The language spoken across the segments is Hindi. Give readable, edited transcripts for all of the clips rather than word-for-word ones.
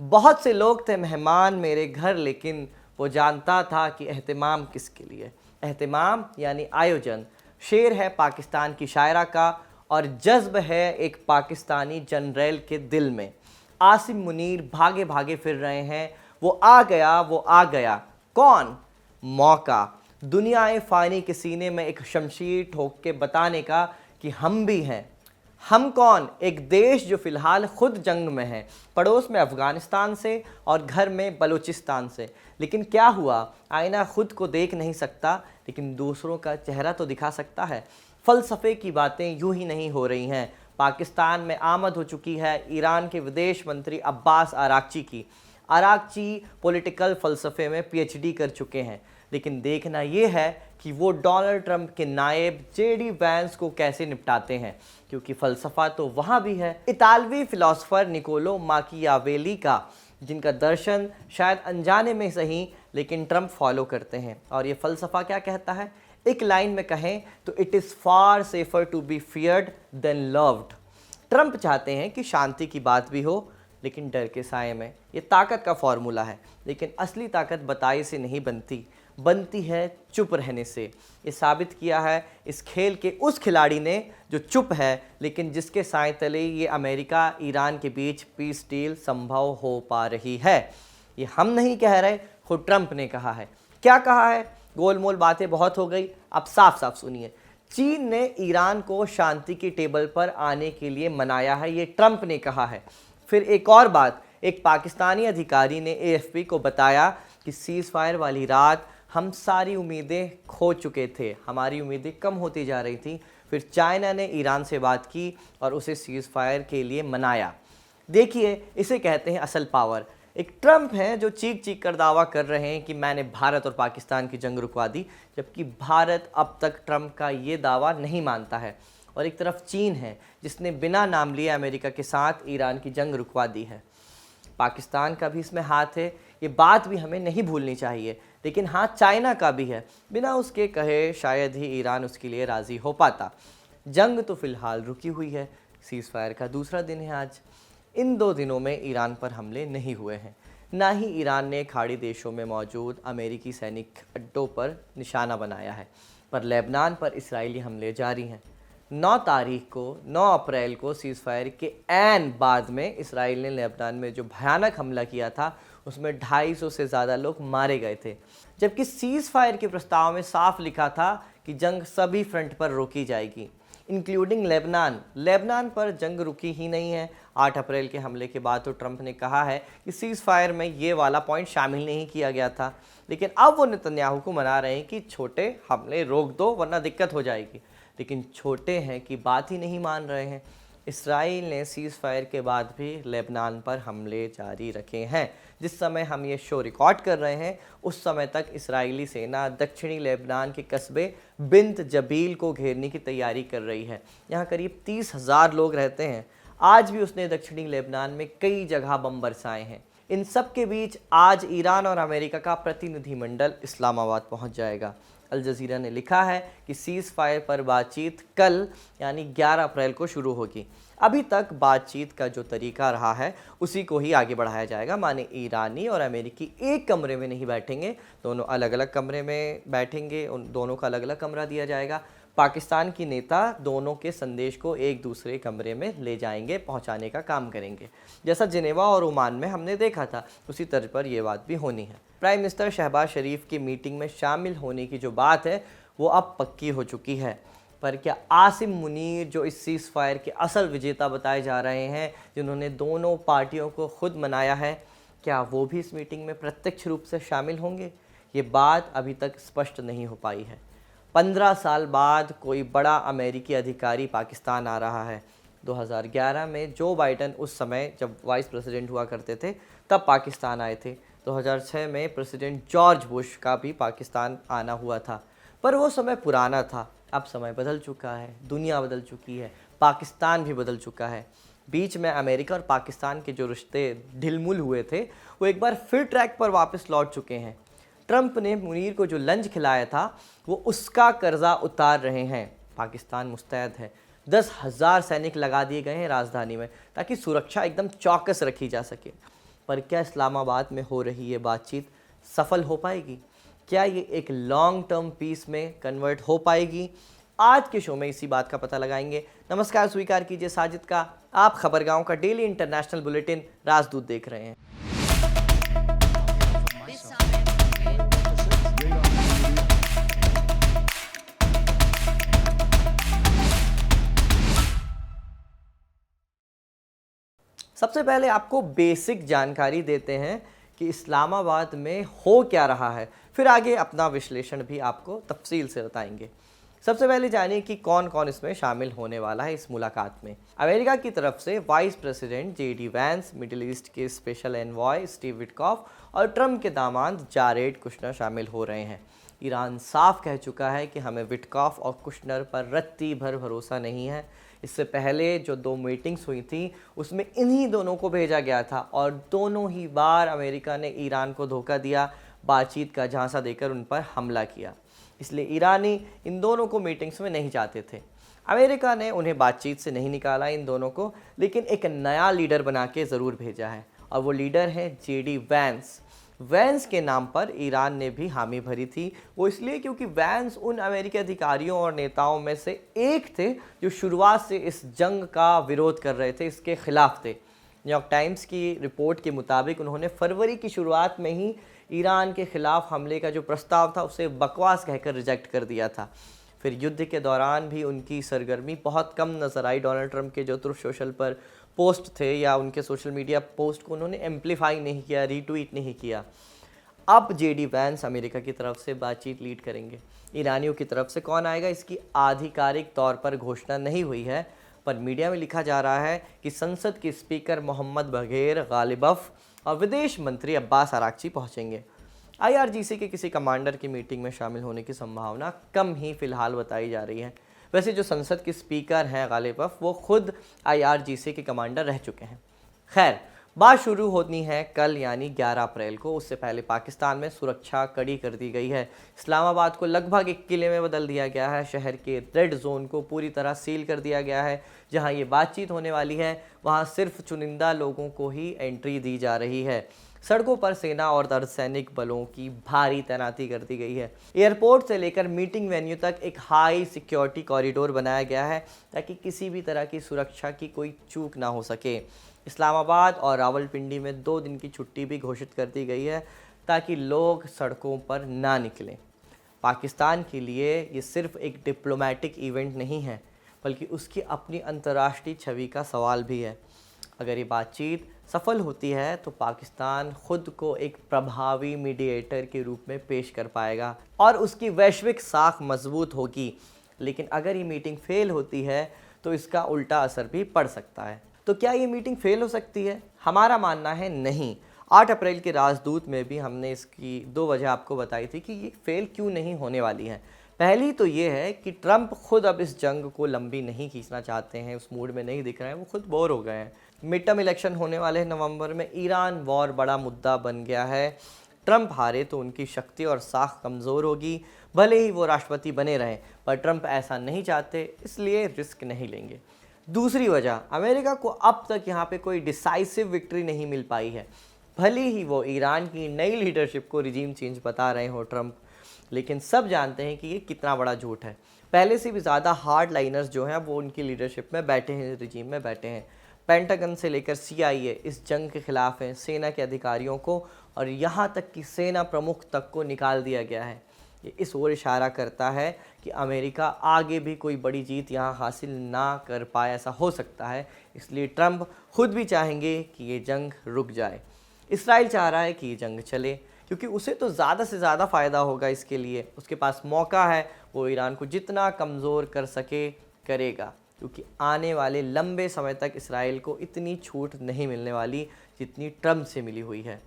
बहुत से लोग थे मेहमान मेरे घर, लेकिन वो जानता था कि एहतिमाम किसके लिए। एहतिमाम यानी आयोजन शेर है पाकिस्तान की शायरा का, और जज्ब है एक पाकिस्तानी जनरल के दिल में। आसिम मुनीर भागे भागे फिर रहे हैं, वो आ गया, वो आ गया। कौन? मौका। दुनियाए फ़ानी के सीने में एक शमशीर ठोक के बताने का कि हम भी हैं। हम कौन? एक देश जो फ़िलहाल ख़ुद जंग में है, पड़ोस में अफ़गानिस्तान से और घर में बलूचिस्तान से। लेकिन क्या हुआ? आईना ख़ुद को देख नहीं सकता, लेकिन दूसरों का चेहरा तो दिखा सकता है। फ़लसफ़े की बातें यूं ही नहीं हो रही हैं। पाकिस्तान में आमद हो चुकी है ईरान के विदेश मंत्री अब्बास आरागची की। आरागची पॉलिटिकल फ़लसफ़े में पीएचडी कर चुके हैं, लेकिन देखना ये है कि वो डोनाल्ड ट्रंप के नायब जेडी वैंस को कैसे निपटाते हैं, क्योंकि फ़लसफ़ा तो वहाँ भी है। इतालवी फ़िलासफ़र निकोलो माकियावेली का, जिनका दर्शन शायद अनजाने में सही लेकिन ट्रंप फॉलो करते हैं। और ये फ़लसफ़ा क्या कहता है? एक लाइन में कहें तो it is far safer to be feared than loved. Trump चाहते हैं कि शांति की बात भी हो, लेकिन डर के साए में। ये ताकत का फॉर्मूला है, लेकिन असली ताकत बताई से नहीं बनती है चुप रहने से। ये साबित किया है इस खेल के उस खिलाड़ी ने जो चुप है, लेकिन जिसके साए तले ये अमेरिका ईरान के बीच पीस डील संभव हो पा रही है। ये हम नहीं कह रहे, खुद ट्रंप ने कहा है। क्या कहा है? गोलमोल बातें बहुत हो गई, अब साफ साफ सुनिए। चीन ने ईरान को शांति की टेबल पर आने के लिए मनाया है, ये ट्रंप ने कहा है। फिर एक और बात, एक पाकिस्तानी अधिकारी ने एएफपी को बताया कि सीज़ फायर वाली रात हम सारी उम्मीदें खो चुके थे, हमारी उम्मीदें कम होती जा रही थी। फिर चाइना ने ईरान से बात की और उसे सीज़ फायर के लिए मनाया। देखिए, इसे कहते हैं असल पावर। एक ट्रंप हैं जो चीख चीख कर दावा कर रहे हैं कि मैंने भारत और पाकिस्तान की जंग रुकवा दी, जबकि भारत अब तक ट्रंप का ये दावा नहीं मानता है। और एक तरफ चीन है जिसने बिना नाम लिए अमेरिका के साथ ईरान की जंग रुकवा दी है। पाकिस्तान का भी इसमें हाथ है, ये बात भी हमें नहीं भूलनी चाहिए। लेकिन हाथ चाइना का भी है, बिना उसके कहे शायद ही ईरान उसके लिए राज़ी हो पाता। जंग तो फ़िलहाल रुकी हुई है, सीज़ फायर का दूसरा दिन है आज। इन 2 दिनों में ईरान पर हमले नहीं हुए हैं, ना ही ईरान ने खाड़ी देशों में मौजूद अमेरिकी सैनिक अड्डों पर निशाना बनाया है। पर लेबनान पर इजरायली हमले जारी हैं। 9 अप्रैल को सीज़ फायर के ऐन बाद में इसराइल ने लेबनान में जो भयानक हमला किया था, उसमें 250 से ज़्यादा लोग मारे गए थे। जबकि सीज़ फायर के प्रस्ताव में साफ लिखा था कि जंग सभी फ्रंट पर रोकी जाएगी, इंक्लूडिंग लेबनान। लेबनान पर जंग रुकी ही नहीं है। 8 अप्रैल के हमले के बाद तो ट्रंप ने कहा है कि सीज़ फायर में ये वाला पॉइंट शामिल नहीं किया गया था, लेकिन अब वो नेतन्याहू को मना रहे हैं कि छोटे हमले रोक दो वरना दिक्कत हो जाएगी। लेकिन छोटे हैं कि बात ही नहीं मान रहे हैं। इसराइल ने सीज़ फायर के बाद भी लेबनान पर हमले जारी रखे हैं। जिस समय हम ये शो रिकॉर्ड कर रहे हैं, उस समय तक इजरायली सेना दक्षिणी लेबनान के कस्बे बिंत जबील को घेरने की तैयारी कर रही है। यहाँ करीब 30,000 लोग रहते हैं। आज भी उसने दक्षिणी लेबनान में कई जगह बम बरसाए हैं। इन सब के बीच आज ईरान और अमेरिका का प्रतिनिधिमंडल इस्लामाबाद पहुँच जाएगा। अल जज़ीरा ने लिखा है कि सीज़ फायर पर बातचीत कल यानी 11 अप्रैल को शुरू होगी। अभी तक बातचीत का जो तरीका रहा है उसी को ही आगे बढ़ाया जाएगा। माने ईरानी और अमेरिकी एक कमरे में नहीं बैठेंगे, दोनों अलग अलग कमरे में बैठेंगे, उन दोनों का अलग अलग कमरा दिया जाएगा। पाकिस्तान की नेता दोनों के संदेश को एक दूसरे कमरे में ले जाएंगे, पहुंचाने का काम करेंगे। जैसा जिनेवा और ओमान में हमने देखा था, उसी तर्ज पर यह बात भी होनी है। प्राइम मिनिस्टर शहबाज शरीफ की मीटिंग में शामिल होने की जो बात है वो अब पक्की हो चुकी है। पर क्या आसिम मुनीर, जो इस सीज़ फायर के असल विजेता बताए जा रहे हैं, जिन्होंने दोनों पार्टियों को खुद मनाया है, क्या वो भी इस मीटिंग में प्रत्यक्ष रूप से शामिल होंगे? ये बात अभी तक स्पष्ट नहीं हो पाई है। 15 साल बाद कोई बड़ा अमेरिकी अधिकारी पाकिस्तान आ रहा है। 2011 में जो बाइडन उस समय जब वाइस प्रेसिडेंट हुआ करते थे तब पाकिस्तान आए थे। 2006 में प्रेसिडेंट जॉर्ज बुश का भी पाकिस्तान आना हुआ था, पर वो समय पुराना था। अब समय बदल चुका है, दुनिया बदल चुकी है, पाकिस्तान भी बदल चुका है। बीच में अमेरिका और पाकिस्तान के जो रिश्ते ढिलमुल हुए थे वो एक बार फिर ट्रैक पर वापस लौट चुके हैं। ट्रंप ने मुनीर को जो लंच खिलाया था वो उसका कर्जा उतार रहे हैं। पाकिस्तान मुस्तैद है। 10,000 सैनिक लगा दिए गए हैं राजधानी में ताकि सुरक्षा एकदम चौकस रखी जा सके। पर क्या इस्लामाबाद में हो रही ये बातचीत सफल हो पाएगी? क्या ये एक लॉन्ग टर्म पीस में कन्वर्ट हो पाएगी? आज के शो में इसी बात का पता लगाएंगे। नमस्कार, स्वीकार कीजिए साजिद का। आप खबरगांव का डेली इंटरनेशनल बुलेटिन राजदूत देख रहे हैं। सबसे पहले आपको बेसिक जानकारी देते हैं कि इस्लामाबाद में हो क्या रहा है, फिर आगे अपना विश्लेषण भी आपको तफसील से बताएंगे। सबसे पहले जानिए कि कौन कौन इसमें शामिल होने वाला है इस मुलाकात में। अमेरिका की तरफ से vice president JD Vance, middle east के स्पेशल एनवॉय स्टीव विटकॉफ और ट्रंप के दामाद जारेड कुशनर शामिल हो रहे हैं। ईरान साफ कह चुका है कि हमें विटकॉफ और कुशनर पर रत्ती भर भरोसा नहीं है। इससे पहले जो 2 मीटिंग्स हुई थी उसमें इन्हीं दोनों को भेजा गया था और दोनों ही बार अमेरिका ने ईरान को धोखा दिया, बातचीत का झांसा देकर उन पर हमला किया। इसलिए ईरानी इन दोनों को मीटिंग्स में नहीं चाहते थे। अमेरिका ने उन्हें बातचीत से नहीं निकाला इन दोनों को, लेकिन एक नया लीडर बना के ज़रूर भेजा है और वो लीडर है जेडी वैंस। वैंस के नाम पर ईरान ने भी हामी भरी थी, वो इसलिए क्योंकि वैंस उन अमेरिकी अधिकारियों और नेताओं में से एक थे जो शुरुआत से इस जंग का विरोध कर रहे थे, इसके खिलाफ थे। न्यूयॉर्क टाइम्स की रिपोर्ट के मुताबिक उन्होंने फरवरी की शुरुआत में ही ईरान के खिलाफ हमले का जो प्रस्ताव था उसे बकवास कहकर रिजेक्ट कर दिया था। फिर युद्ध के दौरान भी उनकी सरगर्मी बहुत कम नजर आई। डोनाल्ड ट्रंप के जो ट्रुथ सोशल पर पोस्ट थे या उनके सोशल मीडिया पोस्ट को उन्होंने एम्पलीफाई नहीं किया, रीट्वीट नहीं किया। अब जेडी वैंस अमेरिका की तरफ से बातचीत लीड करेंगे। ईरानियों की तरफ से कौन आएगा इसकी आधिकारिक तौर पर घोषणा नहीं हुई है, पर मीडिया में लिखा जा रहा है कि संसद के स्पीकर मोहम्मद बघेर गालिबफ और विदेश मंत्री अब्बास अराक्ची पहुंचेंगे। IRGC के किसी कमांडर की मीटिंग में शामिल होने की संभावना कम ही फिलहाल बताई जा रही है। वैसे जो संसद के स्पीकर हैं गालिबफ, वो खुद IRGC के कमांडर रह चुके हैं। खैर, बात शुरू होनी है कल यानी 11 अप्रैल को। उससे पहले पाकिस्तान में सुरक्षा कड़ी कर दी गई है। इस्लामाबाद को लगभग एक किले में बदल दिया गया है। शहर के रेड जोन को पूरी तरह सील कर दिया गया है। जहां ये बातचीत होने वाली है वहां सिर्फ चुनिंदा लोगों को ही एंट्री दी जा रही है। सड़कों पर सेना और अर्धसैनिक बलों की भारी तैनाती कर दी गई है। एयरपोर्ट से लेकर मीटिंग वेन्यू तक एक हाई सिक्योरिटी कॉरिडोर बनाया गया है ताकि किसी भी तरह की सुरक्षा की कोई चूक ना हो सके। इस्लामाबाद और रावलपिंडी में 2 दिन की छुट्टी भी घोषित कर दी गई है ताकि लोग सड़कों पर ना निकलें। पाकिस्तान के लिए ये सिर्फ एक डिप्लोमेटिक इवेंट नहीं है, बल्कि उसकी अपनी अंतर्राष्ट्रीय छवि का सवाल भी है। अगर ये बातचीत सफल होती है तो पाकिस्तान खुद को एक प्रभावी मीडिएटर के रूप में पेश कर पाएगा और उसकी वैश्विक साख मजबूत होगी। लेकिन अगर ये मीटिंग फेल होती है तो इसका उल्टा असर भी पड़ सकता है। तो क्या ये मीटिंग फेल हो सकती है? हमारा मानना है नहीं। 8 अप्रैल के राजदूत में भी हमने इसकी 2 वजह आपको बताई थी कि ये फेल क्यों नहीं होने वाली है। पहली तो ये है कि ट्रंप खुद अब इस जंग को लंबी नहीं खींचना चाहते हैं, उस मूड में नहीं दिख रहे हैं, वो खुद बोर हो गए हैं। मिड टर्म इलेक्शन होने वाले हैं नवंबर में। ईरान वॉर बड़ा मुद्दा बन गया है। ट्रंप हारे तो उनकी शक्ति और साख कमज़ोर होगी, भले ही वो राष्ट्रपति बने रहें, पर ट्रंप ऐसा नहीं चाहते, इसलिए रिस्क नहीं लेंगे। दूसरी वजह, अमेरिका को अब तक यहाँ पे कोई डिसाइसिव विक्ट्री नहीं मिल पाई है। भले ही वो ईरान की नई लीडरशिप को रिजीम चेंज बता रहे हो ट्रंप, लेकिन सब जानते हैं कि ये कितना बड़ा झूठ है। पहले से भी ज़्यादा हार्ड लाइनर्स जो हैं वो उनकी लीडरशिप में बैठे हैं, रिजीम में बैठे हैं। पेंटागन से लेकर CIA इस जंग के खिलाफ हैं। सेना के अधिकारियों को और यहाँ तक कि सेना प्रमुख तक को निकाल दिया गया है। ये इस ओर इशारा करता है कि अमेरिका आगे भी कोई बड़ी जीत यहाँ हासिल ना कर पाए, ऐसा हो सकता है। इसलिए ट्रंप खुद भी चाहेंगे कि ये जंग रुक जाए। इसराइल चाह रहा है कि ये जंग चले क्योंकि उसे तो ज़्यादा से ज़्यादा फ़ायदा होगा इसके लिए। उसके पास मौका है, वो ईरान को जितना कमज़ोर कर सके करेगा, क्योंकि आने वाले लंबे समय तक इसराइल को इतनी छूट नहीं मिलने वाली जितनी ट्रंप से मिली हुई है।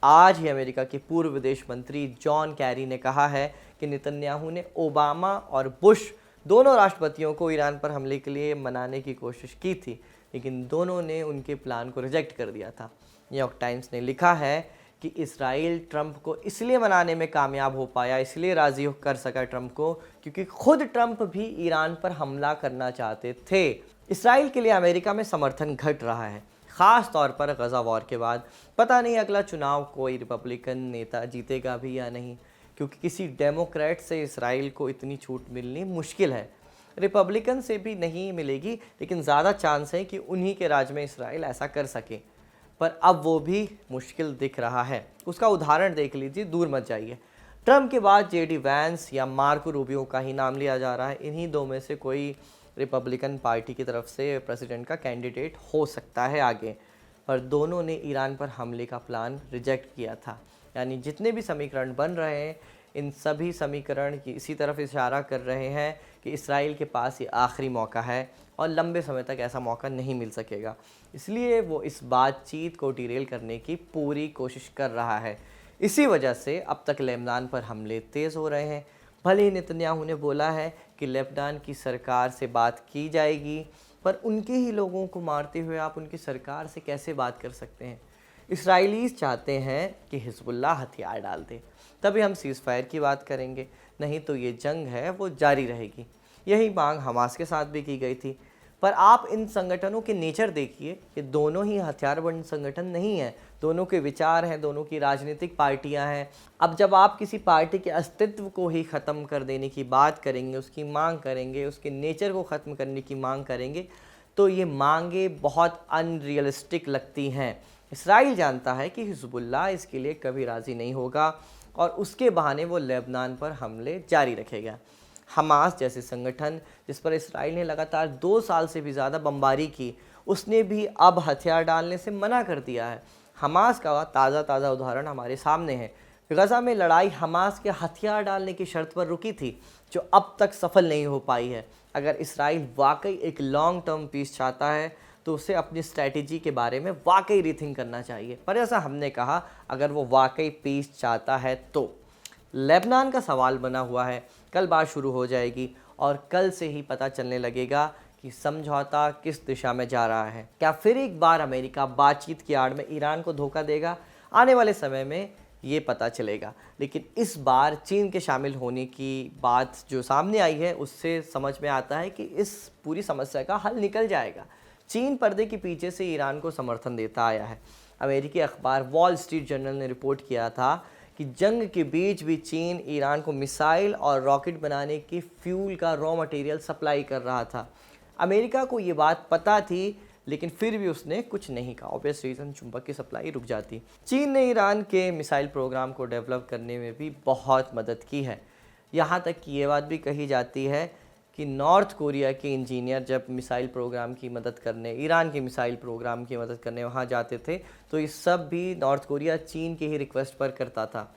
आज ही अमेरिका के पूर्व विदेश मंत्री जॉन कैरी ने कहा है कि नेतन्याहू ने ओबामा और बुश दोनों राष्ट्रपतियों को ईरान पर हमले के लिए मनाने की कोशिश की थी, लेकिन दोनों ने उनके प्लान को रिजेक्ट कर दिया था। न्यूयॉर्क टाइम्स ने लिखा है कि इसराइल ट्रंप को इसलिए मनाने में कामयाब हो पाया, इसलिए राज़ी कर सका ट्रंप को, क्योंकि खुद ट्रंप भी ईरान पर हमला करना चाहते थे। इसराइल के लिए अमेरिका में समर्थन घट रहा है, ख़ास तौर पर गज़ा वॉर के बाद। पता नहीं अगला चुनाव कोई रिपब्लिकन नेता जीतेगा भी या नहीं, क्योंकि किसी डेमोक्रेट से इसराइल को इतनी छूट मिलनी मुश्किल है। रिपब्लिकन से भी नहीं मिलेगी, लेकिन ज़्यादा चांस है कि उन्हीं के राज में इसराइल ऐसा कर सके, पर अब वो भी मुश्किल दिख रहा है। उसका उदाहरण देख लीजिए, दूर मत जाइए। ट्रंप के बाद जेडी वैंस या मार्को रूबियो का ही नाम लिया जा रहा है। इन्हीं दो में से कोई रिपब्लिकन पार्टी की तरफ से प्रेसिडेंट का कैंडिडेट हो सकता है आगे, पर दोनों ने ईरान पर हमले का प्लान रिजेक्ट किया था। यानी जितने भी समीकरण बन रहे हैं, इन सभी समीकरण की इसी तरफ इशारा कर रहे हैं कि इसराइल के पास ये आखिरी मौका है और लंबे समय तक ऐसा मौका नहीं मिल सकेगा। इसलिए वो इस बातचीत को डिरेल करने की पूरी कोशिश कर रहा है। इसी वजह से अब तक लेबनान पर हमले तेज़ हो रहे हैं। भले ही नेतन्याहू ने बोला है कि लेबनान की सरकार से बात की जाएगी, पर उनके ही लोगों को मारते हुए आप उनकी सरकार से कैसे बात कर सकते हैं। इसराइलीज़ चाहते हैं कि हिजबुल्लाह हथियार डाल दे, तभी हम सीज़ फायर की बात करेंगे, नहीं तो ये जंग है वो जारी रहेगी। यही मांग हमास के साथ भी की गई थी। पर आप इन संगठनों के नेचर देखिए, ये दोनों ही हथियारबंद संगठन नहीं हैं, दोनों के विचार हैं, दोनों की राजनीतिक पार्टियां हैं। अब जब आप किसी पार्टी के अस्तित्व को ही ख़त्म कर देने की बात करेंगे, उसकी मांग करेंगे, उसके नेचर को ख़त्म करने की मांग करेंगे, तो ये मांगें बहुत अनरियलिस्टिक लगती हैं। इसराइल जानता है कि हिजबुल्लाह इसके लिए कभी राज़ी नहीं होगा और उसके बहाने वो लेबनान पर हमले जारी रखेगा। हमास जैसे संगठन, जिस पर इसराइल ने लगातार 2 साल से भी ज़्यादा बमबारी की, उसने भी अब हथियार डालने से मना कर दिया है। हमास का ताज़ा उदाहरण हमारे सामने है। गज़ा में लड़ाई हमास के हथियार डालने की शर्त पर रुकी थी, जो अब तक सफल नहीं हो पाई है। अगर इसराइल वाकई एक लॉन्ग टर्म पीस चाहता है, तो उसे अपनी स्ट्रैटेजी के बारे में वाकई रीथिंक करना चाहिए। पर जैसा हमने कहा, अगर वो वाकई पीस चाहता है तो लेबनान का सवाल बना हुआ है। कल बात शुरू हो जाएगी और कल से ही पता चलने लगेगा कि समझौता किस दिशा में जा रहा है। क्या फिर एक बार अमेरिका बातचीत की आड़ में ईरान को धोखा देगा? आने वाले समय में ये पता चलेगा। लेकिन इस बार चीन के शामिल होने की बात जो सामने आई है, उससे समझ में आता है कि इस पूरी समस्या का हल निकल जाएगा। चीन पर्दे के पीछे से ईरान को समर्थन देता आया है। अमेरिकी अखबार वॉल स्ट्रीट जर्नल ने रिपोर्ट किया था कि जंग के बीच भी चीन ईरान को मिसाइल और रॉकेट बनाने की फ्यूल का रॉ मटेरियल सप्लाई कर रहा था। अमेरिका को ये बात पता थी, लेकिन फिर भी उसने कुछ नहीं कहा। ऑब्वियस रीज़न, चुंबक की सप्लाई रुक जाती। चीन ने ईरान के मिसाइल प्रोग्राम को डेवलप करने में भी बहुत मदद की है। यहाँ तक कि ये बात भी कही जाती है कि नॉर्थ कोरिया के इंजीनियर जब मिसाइल प्रोग्राम की मदद करने, ईरान के मिसाइल प्रोग्राम की मदद करने वहाँ जाते थे, तो ये सब भी नॉर्थ कोरिया चीन के ही रिक्वेस्ट पर करता था।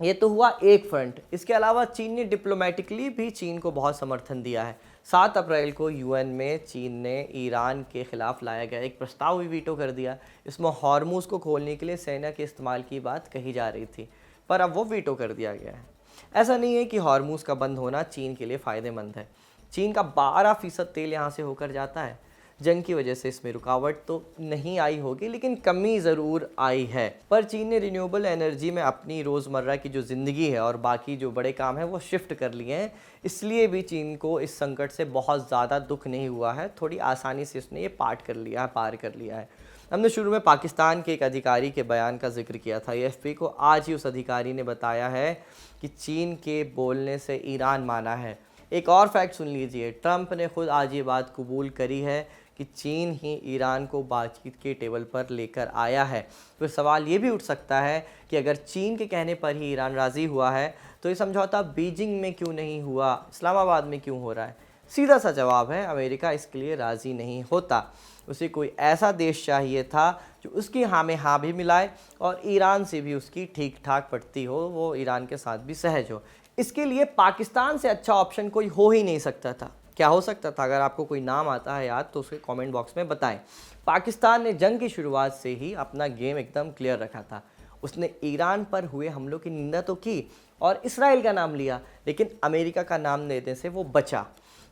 ये तो हुआ एक फ्रंट। इसके अलावा चीन ने डिप्लोमेटिकली भी चीन को बहुत समर्थन दिया है। 7 अप्रैल को यूएन में चीन ने ईरान के खिलाफ लाया गया एक प्रस्ताव भी वीटो कर दिया। इसमें हॉर्मूज को खोलने के लिए सेना के इस्तेमाल की बात कही जा रही थी, पर अब वो वीटो कर दिया गया है। ऐसा नहीं है कि हॉर्मूज का बंद होना चीन के लिए फ़ायदेमंद है। चीन का 12% तेल यहाँ से होकर जाता है। जंग की वजह से इसमें रुकावट तो नहीं आई होगी, लेकिन कमी ज़रूर आई है। पर चीन ने रिन्यूएबल एनर्जी में अपनी रोज़मर्रा की जो ज़िंदगी है और बाकी जो बड़े काम हैं वो शिफ्ट कर लिए हैं। इसलिए भी चीन को इस संकट से बहुत ज़्यादा दुख नहीं हुआ है। थोड़ी आसानी से उसने ये पार कर लिया है। हमने शुरू में पाकिस्तान के एक अधिकारी के बयान का जिक्र किया था। एएफपी को आज ही उस अधिकारी ने बताया है कि चीन के बोलने से ईरान माना है। एक और फैक्ट सुन लीजिए, ट्रंप ने खुद आज ये बात कबूल करी है कि चीन ही ईरान को बातचीत के टेबल पर लेकर आया है। तो सवाल ये भी उठ सकता है कि अगर चीन के कहने पर ही ईरान राज़ी हुआ है, तो ये समझौता बीजिंग में क्यों नहीं हुआ, इस्लामाबाद में क्यों हो रहा है? सीधा सा जवाब है, अमेरिका इसके लिए राज़ी नहीं होता। उसे कोई ऐसा देश चाहिए था जो उसकी हाँ में हाँ भी मिलाए और ईरान से भी उसकी ठीक ठाक पड़ती हो, वो ईरान के साथ भी सहज हो। इसके लिए पाकिस्तान से अच्छा ऑप्शन कोई हो ही नहीं सकता था। क्या हो सकता था? अगर आपको कोई नाम आता है याद, तो उसके कमेंट बॉक्स में बताएं। पाकिस्तान ने जंग की शुरुआत से ही अपना गेम एकदम क्लियर रखा था। उसने ईरान पर हुए हमलों की निंदा तो की और इसराइल का नाम लिया, लेकिन अमेरिका का नाम लेने से वो बचा।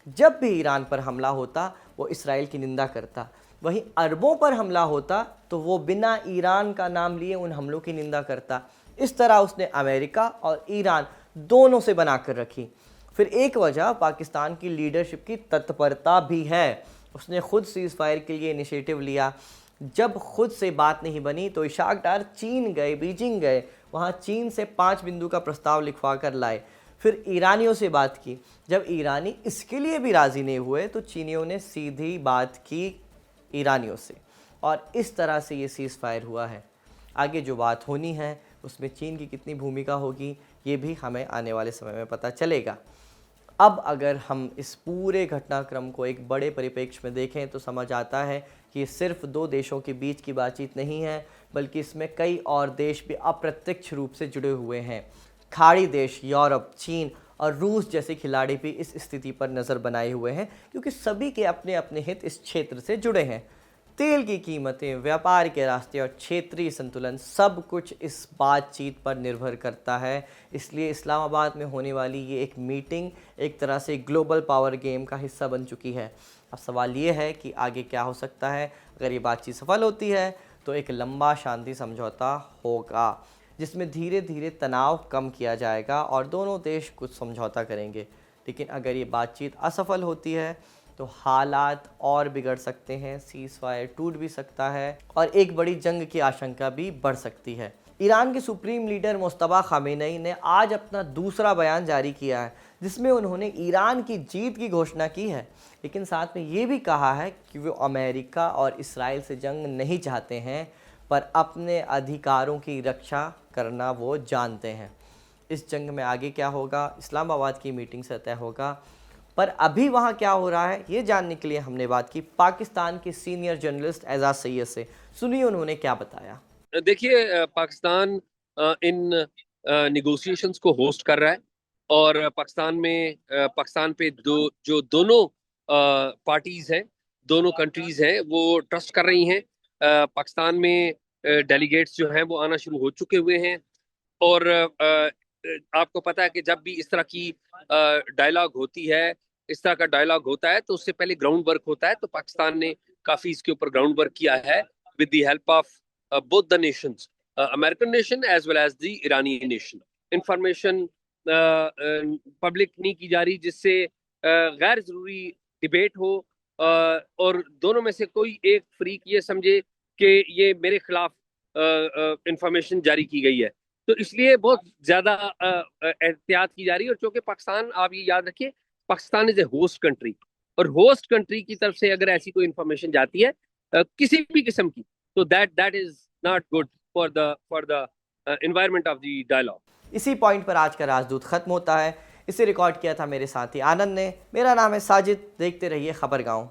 जब भी ईरान पर हमला होता, वो इसराइल की निंदा करता। वहीं अरबों पर हमला होता, तो वो बिना ईरान का नाम लिए उन हमलों की निंदा करता। इस तरह उसने अमेरिका और ईरान दोनों से बनाकर रखी। फिर एक वजह पाकिस्तान की लीडरशिप की तत्परता भी है। उसने खुद सीज़ फायर के लिए इनिशिएटिव लिया। जब खुद से बात नहीं बनी तो इशाक डार चीन गए, बीजिंग गए, वहाँ चीन से 5 बिंदु का प्रस्ताव लिखवा कर लाए। फिर ईरानियों से बात की, जब ईरानी इसके लिए भी राज़ी नहीं हुए तो चीनियों ने सीधी बात की ईरानियों से, और इस तरह से ये सीज़ फायर हुआ है। आगे जो बात होनी है उसमें चीन की कितनी भूमिका होगी ये भी हमें आने वाले समय में पता चलेगा। अब अगर हम इस पूरे घटनाक्रम को एक बड़े परिप्रेक्ष्य में देखें तो समझ आता है कि ये सिर्फ 2 देशों के बीच की बातचीत नहीं है, बल्कि इसमें कई और देश भी अप्रत्यक्ष रूप से जुड़े हुए हैं। खाड़ी देश, यूरोप, चीन और रूस जैसे खिलाड़ी भी इस स्थिति पर नज़र बनाए हुए हैं, क्योंकि सभी के अपने अपने हित इस क्षेत्र से जुड़े हैं। तेल की कीमतें, व्यापार के रास्ते और क्षेत्रीय संतुलन, सब कुछ इस बातचीत पर निर्भर करता है। इसलिए इस्लामाबाद में होने वाली ये एक मीटिंग एक तरह से ग्लोबल पावर गेम का हिस्सा बन चुकी है। अब सवाल ये है कि आगे क्या हो सकता है। अगर ये बातचीत सफल होती है तो एक लंबा शांति समझौता होगा, जिसमें धीरे धीरे तनाव कम किया जाएगा और दोनों देश कुछ समझौता करेंगे। लेकिन अगर ये बातचीत असफल होती है तो हालात और बिगड़ सकते हैं, सीज़ फायर टूट भी सकता है और एक बड़ी जंग की आशंका भी बढ़ सकती है। ईरान के सुप्रीम लीडर मुस्तफा खामेनेई ने आज अपना दूसरा बयान जारी किया है, जिसमें उन्होंने ईरान की जीत की घोषणा की है, लेकिन साथ में ये भी कहा है कि वो अमेरिका और इसराइल से जंग नहीं चाहते हैं, पर अपने अधिकारों की रक्षा करना वो जानते हैं। इस जंग में आगे क्या होगा इस्लामाबाद की मीटिंग से तय होगा, पर अभी वहाँ क्या हो रहा है ये जानने के लिए हमने बात की पाकिस्तान के सीनियर जर्नलिस्ट एजाज सैयद से। सुनिए उन्होंने क्या बताया। देखिए, पाकिस्तान इन निगोशिएशंस को होस्ट कर रहा है और पाकिस्तान पे जो दोनों पार्टीज हैं, दोनों कंट्रीज हैं, वो ट्रस्ट कर रही हैं। पाकिस्तान में डेलीगेट्स जो हैं वो आना शुरू हो चुके हुए हैं और आपको पता है कि जब भी इस तरह की डायलॉग होती है, इस तरह का डायलॉग होता है तो उससे पहले ग्राउंड वर्क होता है। तो पाकिस्तान ने काफी इसके ऊपर ग्राउंड वर्क किया है with the help of both the nations, American nation as well as the Iranian nation. Information public नहीं की जा रही, जिससे गैर जरूरी डिबेट हो और दोनों में से कोई एक फ्रीक ये समझे कि ये मेरे खिलाफ इंफॉर्मेशन जारी की गई है। तो इसलिए बहुत ज्यादा एहतियात की जा रही है। और चूंकि पाकिस्तान, आप ये याद रखिए, Pakistan is a host country, और होस्ट कंट्री की तरफ से अगर ऐसी कोई इंफॉर्मेशन जाती है किसी भी किस्म की, तो that is not good for the environment of the dialogue. इसी पॉइंट पर आज का राजदूत खत्म होता है। इसे रिकॉर्ड किया था मेरे साथी आनंद ने। मेरा नाम है साजिद। देखते रहिए खबरगांव।